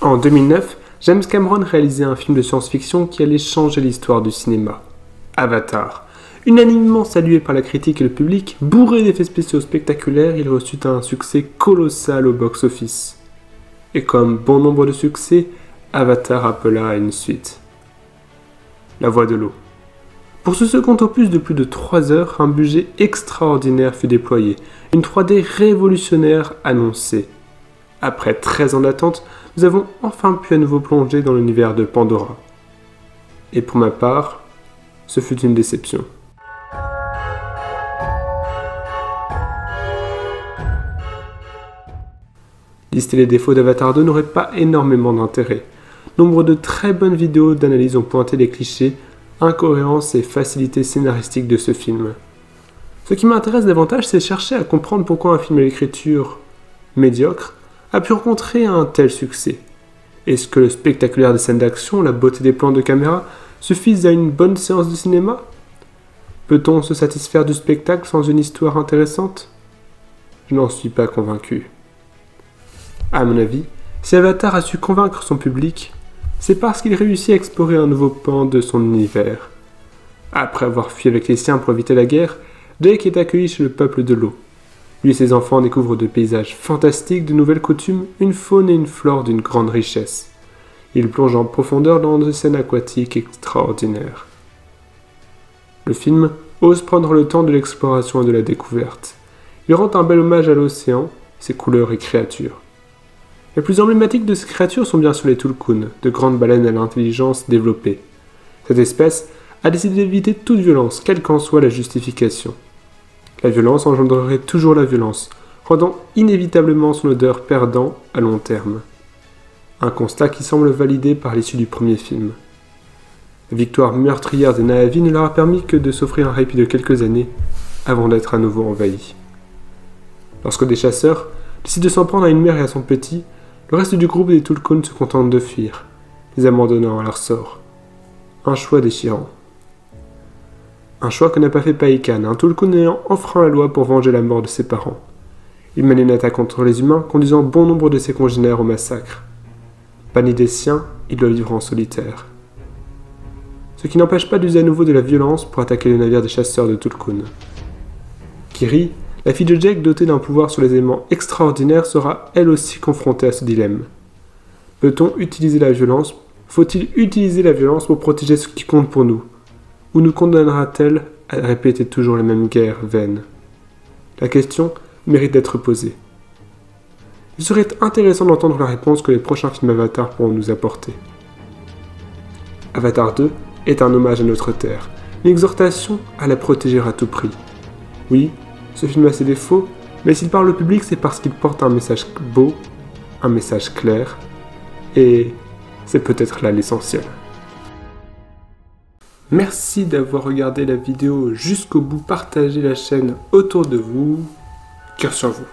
En 2009, James Cameron réalisait un film de science-fiction qui allait changer l'histoire du cinéma. Avatar. Unanimement salué par la critique et le public, bourré d'effets spéciaux spectaculaires, il reçut un succès colossal au box-office. Et comme bon nombre de succès, Avatar appela à une suite. La Voix de l'eau. Pour ce second opus de plus de 3 heures, un budget extraordinaire fut déployé, une 3D révolutionnaire annoncée. Après 13 ans d'attente, nous avons enfin pu à nouveau plonger dans l'univers de Pandora. Et pour ma part, ce fut une déception. Lister les défauts d'Avatar 2 n'aurait pas énormément d'intérêt. Nombre de très bonnes vidéos d'analyse ont pointé les clichés, incohérences et facilités scénaristiques de ce film. Ce qui m'intéresse davantage, c'est chercher à comprendre pourquoi un film à l'écriture médiocre a pu rencontrer un tel succès. Est-ce que le spectaculaire des scènes d'action, la beauté des plans de caméra suffisent à une bonne séance de cinéma? Peut-on se satisfaire du spectacle sans une histoire intéressante? Je n'en suis pas convaincu. À mon avis, si Avatar a su convaincre son public, c'est parce qu'il réussit à explorer un nouveau pan de son univers. Après avoir fui avec les siens pour éviter la guerre, Jake est accueilli chez le peuple de l'eau. Lui et ses enfants découvrent de paysages fantastiques, de nouvelles coutumes, une faune et une flore d'une grande richesse. Il plonge en profondeur dans des scènes aquatiques extraordinaires. Le film ose prendre le temps de l'exploration et de la découverte. Il rend un bel hommage à l'océan, ses couleurs et créatures. Les plus emblématiques de ces créatures sont bien sûr les Tulkun, de grandes baleines à l'intelligence développée. Cette espèce a décidé d'éviter toute violence, quelle qu'en soit la justification. La violence engendrerait toujours la violence, rendant inévitablement son odeur perdant à long terme. Un constat qui semble validé par l'issue du premier film. La victoire meurtrière des Na'vi ne leur a permis que de s'offrir un répit de quelques années avant d'être à nouveau envahis. Lorsque des chasseurs décident de s'en prendre à une mère et à son petit, le reste du groupe des Tulkun se contente de fuir, les abandonnant à leur sort. Un choix déchirant. Un choix que n'a pas fait Païkan, un Tulkun ayant enfreint la loi pour venger la mort de ses parents. Il mène une attaque contre les humains, conduisant bon nombre de ses congénères au massacre. Banni des siens, il doit vivre en solitaire. Ce qui n'empêche pas d'user à nouveau de la violence pour attaquer le navire des chasseurs de Tulkun. Kiri, la fille de Jake dotée d'un pouvoir sur les éléments extraordinaires, sera elle aussi confrontée à ce dilemme. Peut-on utiliser la violence? Faut-il utiliser la violence pour protéger ce qui compte pour nous? Ou nous condamnera-t-elle à répéter toujours les mêmes guerres vaines? La question mérite d'être posée. Il serait intéressant d'entendre la réponse que les prochains films Avatar pourront nous apporter. Avatar 2 est un hommage à notre Terre, une exhortation à la protéger à tout prix. Oui, ce film a ses défauts, mais s'il parle au public, c'est parce qu'il porte un message beau, un message clair, et c'est peut-être là l'essentiel. Merci d'avoir regardé la vidéo jusqu'au bout, partagez la chaîne autour de vous, cœur sur vous.